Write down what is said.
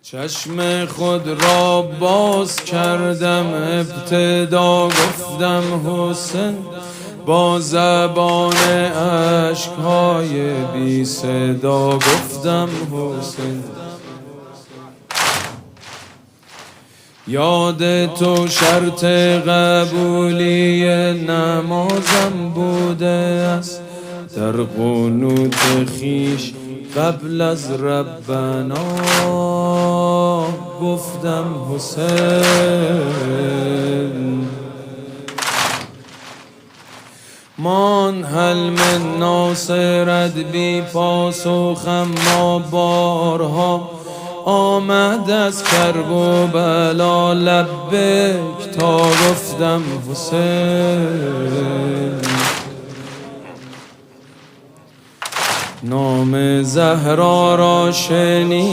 چشم خود را باز کردم، ابتدا گفتم حسین، با زبان اشک‌های بی صدا گفتم حسین. یاد تو شرط قبولی نمازم بوده است، در قنوت خویش قبل از ربنا گفتم حسین. مان هل من ناصرت بی پاسخم، ما بارها آمد از کرب و بلا لبک تا گفتم حسین. نام زهرا را شنید